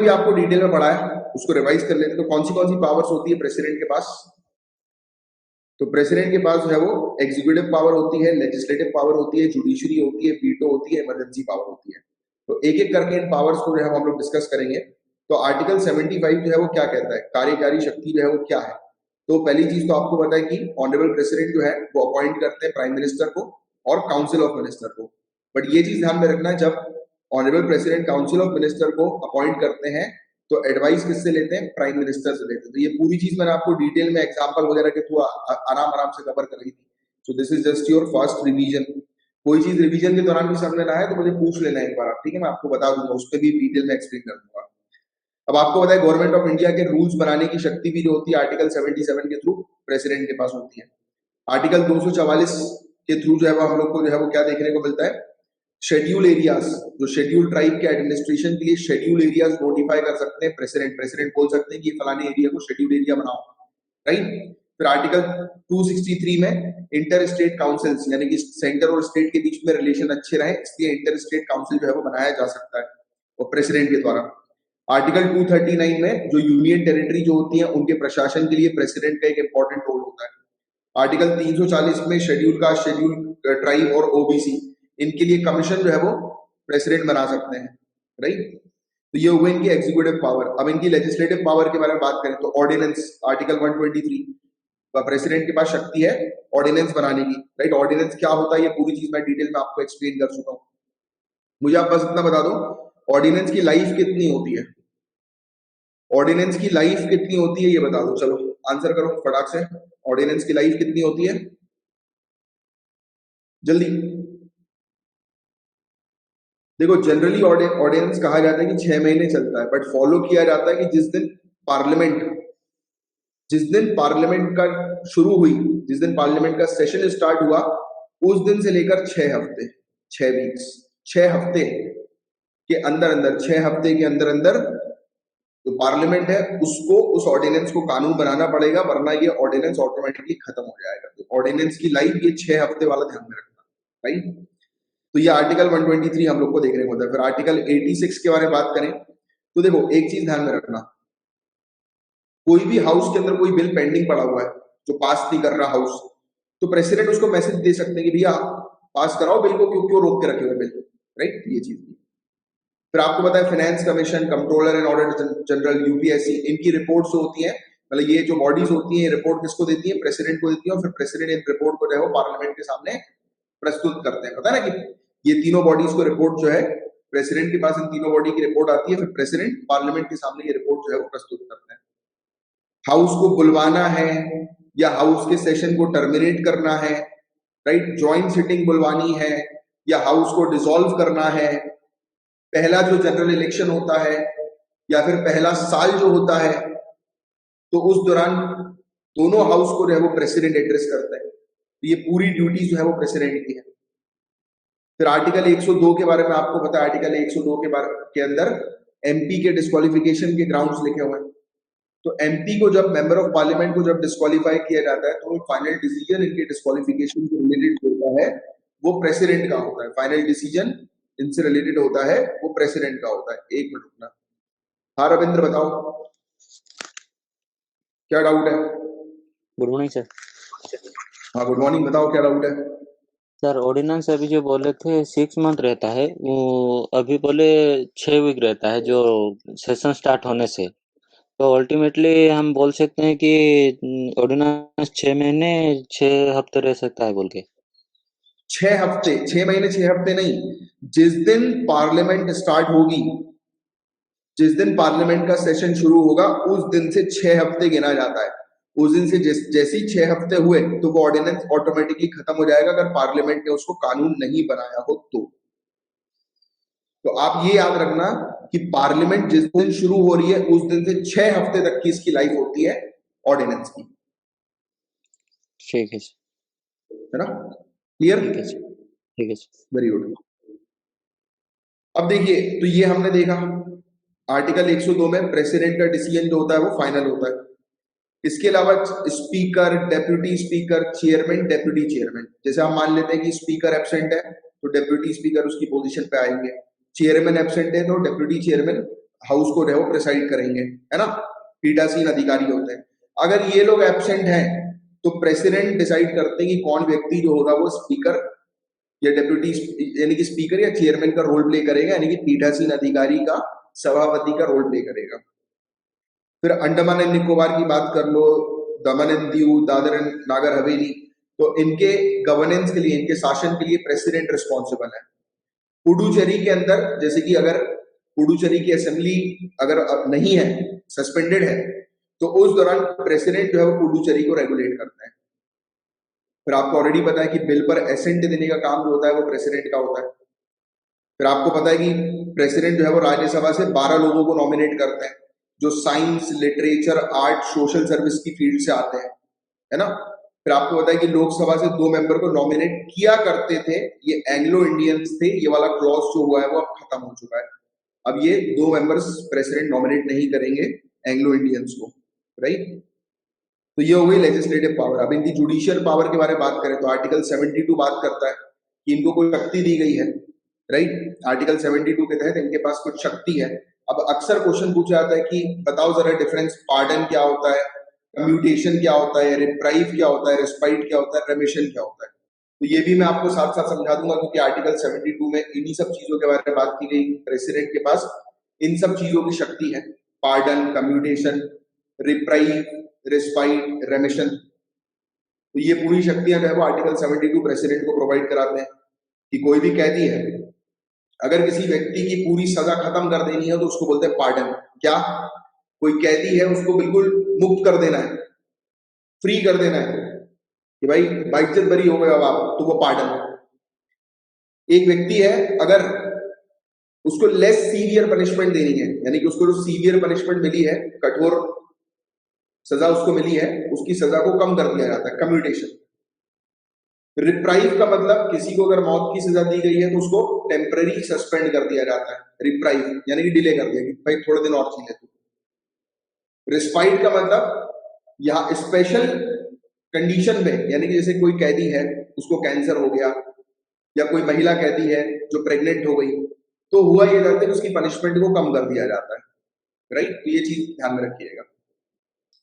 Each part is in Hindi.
भी आपको डिटेल में पढ़ा है, उसको रिवाइज कर लेते हैं। तो कौन सी पावर्स होती है प्रेसिडेंट के पास? तो प्रेसिडेंट के पास जो है वो एग्जीक्यूटिव पावर होती है, लेजिस्लेटिव पावर होती है, जुडिशरी होती है, वीटो होती है, इमरजेंसी पावर होती है। तो एक एक करके इन पावर्स को जो है हम लोग डिस्कस करेंगे। तो आर्टिकल 75 जो है वो क्या कहता है, कार्यकारी शक्ति जो है वो क्या है? तो पहली चीज तो आपको पता है कि ऑनरेबल प्रेसिडेंट जो है वो अपॉइंट करते हैं प्राइम मिनिस्टर को और काउंसिल ऑफ मिनिस्टर को। बट ये चीज ध्यान में रखना है, जब honourable president council of minister को अपॉइंट करते हैं तो एडवाइस किससे लेते हैं? प्राइम मिनिस्टर से लेते हैं। तो ये पूरी चीज मैंने आपको डिटेल में एग्जांपल वगैरह के थ्रू आराम आराम से कवर कर रही थी। So this is just your first revision. कोई चीज रिवीजन के दौरान भी समझ में ना आए तो मुझे पूछ लेना एक बार आप, ठीक है? मैं आपको बता दूंगा, उस पर भी डिटेल में एक्सप्लेन कर दूंगा। अब आपको पता है गवर्नमेंट ऑफ इंडिया के रूल्स बनाने की शक्ति भी जो होती है आर्टिकल 77 के थ्रू प्रेसिडेंट के पास होती है। आर्टिकल 244 के थ्रू जो है वो हम लोग को जो है वो क्या देखने को मिलता है? शेड्यूल एरियाज, जो शेड्यूल ट्राइब के एडमिनिस्ट्रेशन के लिए शेड्यूल एरियाज नोटिफाई कर सकते हैं प्रेसिडेंट। प्रेसिडेंट बोल सकते हैं कि फलाने एरिया को शेड्यूल एरिया बनाओ, राइट? फिर आर्टिकल 263 में इंटर स्टेट काउंसिल्स, यानी कि सेंटर और स्टेट के बीच में रिलेशन अच्छे रहे, इसलिए इंटर स्टेट काउंसिल जो है वो बनाया जा सकता है और प्रेसिडेंट के द्वारा। आर्टिकल 239 में जो यूनियन टेरिटरी जो होती है उनके प्रशासन के लिए प्रेसिडेंट का एक इंपॉर्टेंट रोल होता है। आर्टिकल 340 में शेड्यूल कास्ट, शेड्यूल ट्राइब और ओबीसी, इनके लिए कमीशन जो है वो प्रेसिडेंट बना सकते हैं, राइट? तो ये हुए इनकी एग्जीक्यूटिव पावर। अब इनकी लेजिस्लेटिव पावर के बारे में बात करें तो ऑर्डिनेंस, आर्टिकल 123, प्रेसिडेंट के पास शक्ति है ऑर्डिनेंस बनाने की, राइट? ऑर्डिनेंस क्या होता है ये पूरी चीज मैं डिटेल में आपको एक्सप्लेन कर चुका हूँ। मुझे आप बस इतना बता दो, ऑर्डिनेंस की लाइफ कितनी होती है? ऑर्डिनेंस की लाइफ कितनी होती है ये बता दो, चलो आंसर करो फटाक से। ऑर्डिनेंस की लाइफ कितनी होती है? जल्दी देखो, जनरली ऑर्डिनेंस कहा जाता है कि 6 महीने चलता है, बट फॉलो किया जाता है कि जिस दिन पार्लियामेंट का शुरू हुई, जिस दिन पार्लियामेंट का सेशन स्टार्ट हुआ, उस दिन से लेकर 6 हफ्ते, 6 वीक्स, 6 हफ्ते के अंदर अंदर, 6 हफ्ते के अंदर अंदर जो पार्लियामेंट है उसको उस ऑर्डिनेंस को कानून बनाना पड़ेगा, वरना ये ऑर्डिनेंस ऑटोमेटिकली खत्म हो जाएगा। तो ऑर्डिनेंस की लाइफ ये 6 हफ्ते वाला ध्यान में रखना, राइट? तो ये आर्टिकल 123 हम लोग को देखने को होता है। फिर आर्टिकल 86 के बारे में बात करें तो देखो एक चीज ध्यान में रखना, कोई भी हाउस के अंदर कोई बिल पेंडिंग पड़ा हुआ है जो पास नहीं कर रहा हाउस, तो प्रेसिडेंट उसको मैसेज दे सकते हैं कि भैया पास कराओ बिल को, क्यों रोक के रखे हुए बिल, राइट? ये चीज। फिर आपको पता है finance commission, controller and auditor general, UPSC, इनकी रिपोर्ट्स होती हैं, मतलब ये जो बॉडीज होती हैं रिपोर्ट किसको देती है? प्रेसिडेंट को देती है। और फिर प्रेसिडेंट इन रिपोर्ट को जो है वो पार्लियामेंट के सामने प्रस्तुत करते हैं। पता है ना कि ये तीनों बॉडीज को रिपोर्ट जो है प्रेसिडेंट के पास, इन तीनों बॉडी की रिपोर्ट आती है, फिर प्रेसिडेंट पार्लियामेंट के सामने ये रिपोर्ट जो है वो प्रस्तुत करते हैं। हाउस को बुलवाना है या हाउस के सेशन को टर्मिनेट करना है, राइट? ज्वाइंट सिटिंग बुलवानी है या हाउस को डिसॉल्व करना है, पहला जो जनरल इलेक्शन होता है या फिर पहला साल जो होता है, तो उस दौरान दोनों हाउस को जो है वो प्रेसिडेंट एड्रेस करता है। तो ये पूरी ड्यूटी जो है वो प्रेसिडेंट की है। फिर आर्टिकल 102 के बारे में आपको पता है, आर्टिकल 102 के अंदर एमपी के डिस्क्वालिफिकेशन के ग्राउंड्स लिखे हुए हैं। तो एमपी को जब, मेंबर ऑफ पार्लियामेंट को जब डिस्क्वालीफाई किया जाता है तो फाइनल डिसीजन इनके डिस्क्वालिफिकेशन से रिलेटेड होता है वो प्रेसिडेंट का होता है। फाइनल डिसीजन इनसे रिलेटेड होता है वो प्रेसिडेंट का होता है। एक मिनट रुकना। हाँ रविंद्र बताओ, क्या डाउट है? Good morning sir. हाँ गुड मॉर्निंग, बताओ क्या डाउट है? सर ऑर्डिनेंस अभी जो बोले थे 6 मंथ रहता है, वो अभी बोले 6 वीक रहता है जो सेशन स्टार्ट होने से, तो अल्टीमेटली हम बोल सकते हैं कि ऑर्डिनेंस 6 महीने 6 हफ्ते रह सकता है बोल के। 6 हफ्ते, 6 महीने 6 हफ्ते नहीं, जिस दिन पार्लियामेंट स्टार्ट होगी, जिस दिन पार्लियामेंट का सेशन शुरू होगा उस दिन से 6 हफ्ते गिना जाता है। उस दिन से जैसे ही 6 हफ्ते हुए तो वो ऑर्डिनेंस ऑटोमेटिकली खत्म हो जाएगा अगर पार्लियामेंट ने उसको कानून नहीं बनाया हो तो आप ये याद रखना कि पार्लियामेंट जिस दिन शुरू हो रही है उस दिन से 6 हफ्ते तक की इसकी लाइफ होती है ऑर्डिनेंस की। ठीक है ना? क्लियर? ठीक है वेरी गुड। अब देखिए, तो ये हमने देखा आर्टिकल 102 में प्रेसिडेंट का डिसीजन जो होता है वो फाइनल होता है। इसके अलावा speaker, deputy speaker, chairman, deputy chairman, जैसे हम मान लेते हैं कि स्पीकर एब्सेंट है तो डेप्यूटी स्पीकर उसकी पोजीशन पे आएंगे, चेयरमैन एब्सेंट है तो डेप्यूटी चेयरमैन हाउस को रहो प्रिसाइड करेंगे, है ना, पीठासीन अधिकारी होते हैं। अगर ये लोग एब्सेंट हैं तो प्रेसिडेंट डिसाइड करते हैं कि कौन व्यक्ति जो होगा वो स्पीकर या डेप्यूटी यानी कि स्पीकर या चेयरमैन का रोल प्ले करेगा, यानी कि पीठासीन अधिकारी का सभापति का रोल प्ले करेगा। फिर अंडमान एंड निकोबार की बात कर लो, दमन एंड दीव, दादर एंड नागर हवेली, तो इनके गवर्नेंस के लिए, इनके शासन के लिए प्रेसिडेंट रिस्पॉन्सिबल है। पुडुचेरी के अंदर जैसे कि अगर पुडुचेरी की असेंबली अगर अब नहीं है, सस्पेंडेड है, तो उस दौरान प्रेसिडेंट जो है वो पुडुचेरी को रेगुलेट करता है। फिर आपको ऑलरेडी पता है कि बिल पर एसेंट देने का काम जो होता है वो प्रेसिडेंट का होता है। फिर आपको पता है कि प्रेसिडेंट जो है वो राज्यसभा से 12 लोगों को नॉमिनेट करते हैं जो science, literature, art, social service की फील्ड से आते हैं, है ना। फिर आपको पता है कि लोकसभा से 2 मेंबर को नॉमिनेट किया करते थे, ये एंग्लो इंडियंस थे, ये वाला क्लॉज जो हुआ है वो अब खत्म हो चुका है। अब ये 2 मेंबर्स प्रेसिडेंट नॉमिनेट नहीं करेंगे एंग्लो इंडियंस को, राइट। तो ये हो गई लेजिस्लेटिव पावर। अब इनकी जुडिशियल पावर के बारे में बात करें तो आर्टिकल 72 बात करता है कि इनको कोई शक्ति दी गई है, राइट। आर्टिकल 72 के तहत इनके पास कुछ शक्ति है। अब अक्सर क्वेश्चन पूछा जाता है कि बताओ जरा डिफरेंस, पार्डन क्या होता है, कम्यूटेशन क्या होता है, रिप्राइव क्या होता है, रिस्पाइट क्या होता है, रेमिशन क्या होता है। तो ये भी मैं आपको साथ साथ समझा दूंगा, क्योंकि आर्टिकल 72 में इन्हीं सब चीजों के बारे में बात की गई। प्रेसिडेंट के पास इन सब चीजों की शक्ति है, पार्डन, कम्यूटेशन, रिप्राइव, रिस्पाइट, रेमिशन। तो ये पूरी शक्तियां जो है वो आर्टिकल 72 प्रेसिडेंट को प्रोवाइड कराते हैं कि कोई भी कैदी है, अगर किसी व्यक्ति की पूरी सजा खत्म कर देनी है तो उसको बोलते हैं पार्डन। क्या, कोई कैदी है उसको बिल्कुल मुक्त कर देना है, फ्री कर देना है कि भाई बाइज्जत बरी हो गए अब आप, तो वो पार्डन। एक व्यक्ति है, अगर उसको लेस सीवियर पनिशमेंट देनी है, यानी कि उसको जो सीवियर पनिशमेंट मिली है, कठोर सजा उसको मिली है, उसकी सजा को कम कर दिया जाता है, कम्यूटेशन। रिप्राइव का मतलब किसी को अगर मौत की सजा दी गई है तो उसको टेम्पररी सस्पेंड कर दिया जाता है, रिप्राइव यानी कि डिले कर दिया कि भाई थोड़े दिन और जी ले तू। रिस्पाइट का मतलब यहाँ स्पेशल कंडीशन में, यानी कि जैसे कोई कैदी है उसको कैंसर हो गया, या कोई महिला कैदी है जो प्रेग्नेंट हो गई, तो हुआ ये जाता है कि उसकी पनिशमेंट को कम कर दिया जाता है, राइट। तो ये चीज ध्यान में रखिएगा,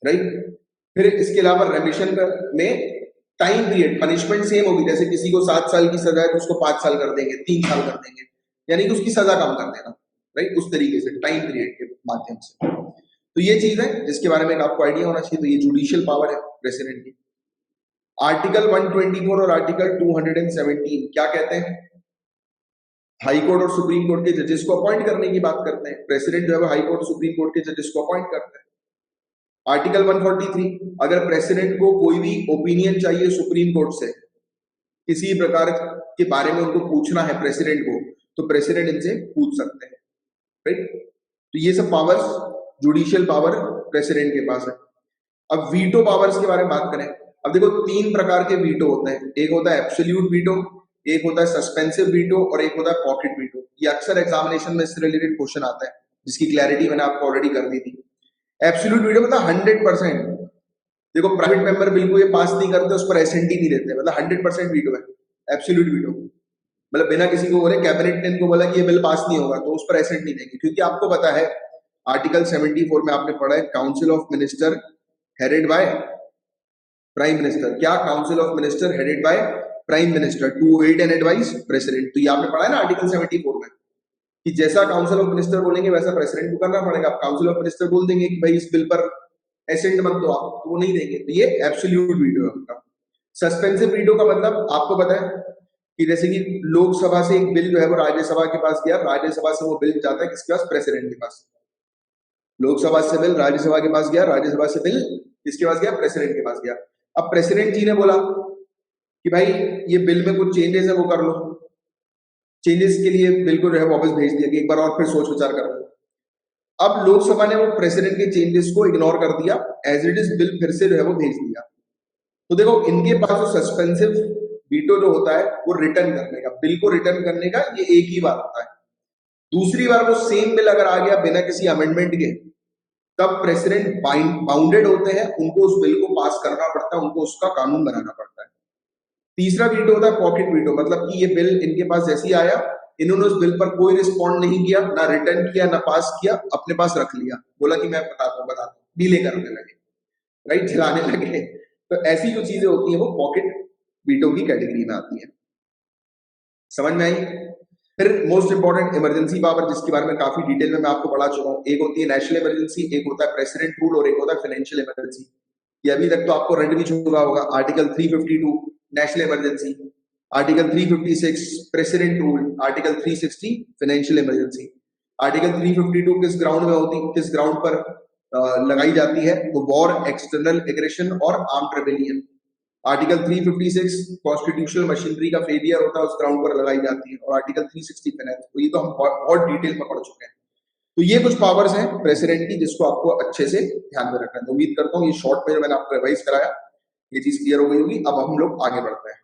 राइट। फिर इसके अलावा रेमिशन में टाइम पीरियड, पनिशमेंट सेम होगी, जैसे किसी को 7 साल की सजा है तो उसको 5 साल कर देंगे, 3 साल कर देंगे, यानी कि उसकी सजा कम कर देना, राइट, उस तरीके से टाइम पीरियड के माध्यम से। तो ये चीज है जिसके बारे में आपको आइडिया होना चाहिए। तो ये जुडिशियल पावर है प्रेसिडेंट की। आर्टिकल 124 और आर्टिकल 217 क्या कहते हैं? हाई कोर्ट और सुप्रीम कोर्ट के जजेस को अपॉइंट करने की बात करते हैं। प्रेसिडेंट जो है हाई कोर्ट सुप्रीम कोर्ट के जजेस को अपॉइंट करते हैं। आर्टिकल 143, अगर प्रेसिडेंट को कोई भी ओपिनियन चाहिए सुप्रीम कोर्ट से, किसी प्रकार के बारे में उनको पूछना है प्रेसिडेंट को, तो प्रेसिडेंट इनसे पूछ सकते हैं, राइट। तो ये सब पावर्स, जुडिशियल पावर प्रेसिडेंट के पास है। अब वीटो पावर्स के बारे में बात करें। अब देखो 3 प्रकार के वीटो होते हैं, एक होता है एब्सोल्यूट वीटो, एक होता है सस्पेंसिव वीटो और एक होता है पॉकेट वीटो। ये अक्सर एग्जामिनेशन में इससे रिलेटेड क्वेश्चन आता है, जिसकी क्लैरिटी मैंने आपको ऑलरेडी कर दी थी। एब्सोल्यूट वीटो मतलब 100%, देखो प्राइवेट मेंबर बिल को ये पास नहीं करते, उस पर एसेंटी नहीं देते, मतलब 100% वीटो है एब्सोल्यूट वीटो। मतलब बिना किसी को बोले कैबिनेट ने इनको बोला कि ये बिल पास नहीं होगा तो उस पर एसेंट नहीं देंगे, क्योंकि आपको पता है आर्टिकल 74 में आपने पढ़ा है council of minister headed by prime minister. क्या? Council of minister headed by prime minister to aid and advice president. तो ये आपने पढ़ा है ना आर्टिकल 74 में, कि जैसा काउंसिल ऑफ मिनिस्टर बोलेंगे वैसा प्रेसिडेंट को करना पड़ेगा। आप काउंसिल ऑफ मिनिस्टर बोल देंगे कि भाई इस बिल पर एसेंट मत दो आप, तो वो नहीं देंगे। तो ये एब्सोल्यूट वीटो है उनका। सस्पेंसिव वीटो का मतलब आपको पता है कि जैसे कि लोकसभा से एक बिल जो है वो राज्यसभा के पास गया, राज्यसभा से वो बिल जाता है किसके पास? प्रेसिडेंट के पास। लोकसभा से बिल राज्यसभा के पास गया, राज्यसभा से बिल किसके पास गया? प्रेसिडेंट के पास गया। अब प्रेसिडेंट जी ने बोला कि भाई ये बिल में कुछ चेंजेस है वो कर लो, चेंजेस के लिए बिल को जो है वापस भेज दिया कि एक बार और फिर सोच विचार कर लो। अब लोकसभा ने वो प्रेसिडेंट के चेंजेस को इग्नोर कर दिया, एज इट इज बिल फिर से जो है वो भेज दिया। तो देखो इनके पास जो सस्पेंसिव वीटो जो होता है वो रिटर्न करने का, बिल को रिटर्न करने का, ये एक ही बार होता है। दूसरी बार वो सेम बिल अगर आ गया बिना किसी अमेंडमेंट के, तब प्रेसिडेंट बाउंडेड होते हैं, उनको उस बिल को पास करना पड़ता है, उनको उसका कानून बनाना पड़ता है। तीसरा वीटो होता है पॉकेट वीटो, मतलब कि ये बिल इनके पास जैसे ही आया इन्होंने उस बिल पर कोई रिस्पॉन्ड नहीं किया, ना रिटर्न किया, ना पास किया, अपने पास रख लिया, बोला कि मैं बताता हूँ, डीले करने लगे, राइट, चलाने लगे। तो ऐसी जो चीजें होती हैं वो पॉकेट वीटो की कैटेगरी में आती है। समझ में आई? फिर मोस्ट इंपॉर्टेंट इमरजेंसी पावर, जिसके बारे में काफी डिटेल में मैं आपको पढ़ा चुका हूँ। एक होती है नेशनल इमरजेंसी, एक होता है प्रेसिडेंट रूल और एक होता है फाइनेंशियल इमरजेंसी। ये अभी तक तो आपको रट भी चुका होगा। Article 352 national emergency, article 356 president rule, article 360 financial emergency. Article 352 किस ग्राउंड में होती, किस ग्राउंड पर लगाई जाती है? तो वॉर, एक्सटर्नल एग्रेशन और armed rebellion. Article 356 constitutional machinery का फेलियर होता है, उस ग्राउंड पर लगाई जाती है। और आर्टिकल 360 फाइनेंस, तो ये तो हम बहुत डिटेल में पढ़ चुके हैं। तो ये कुछ पावर्स हैं प्रेसिडेंट की, जिसको आपको अच्छे से ध्यान में रखना है। उम्मीद करता हूँ ये शॉर्ट में जो मैंने आपको रिवाइज कराया, ये चीज क्लियर हो गई होगी। अब हम लोग आगे बढ़ते हैं।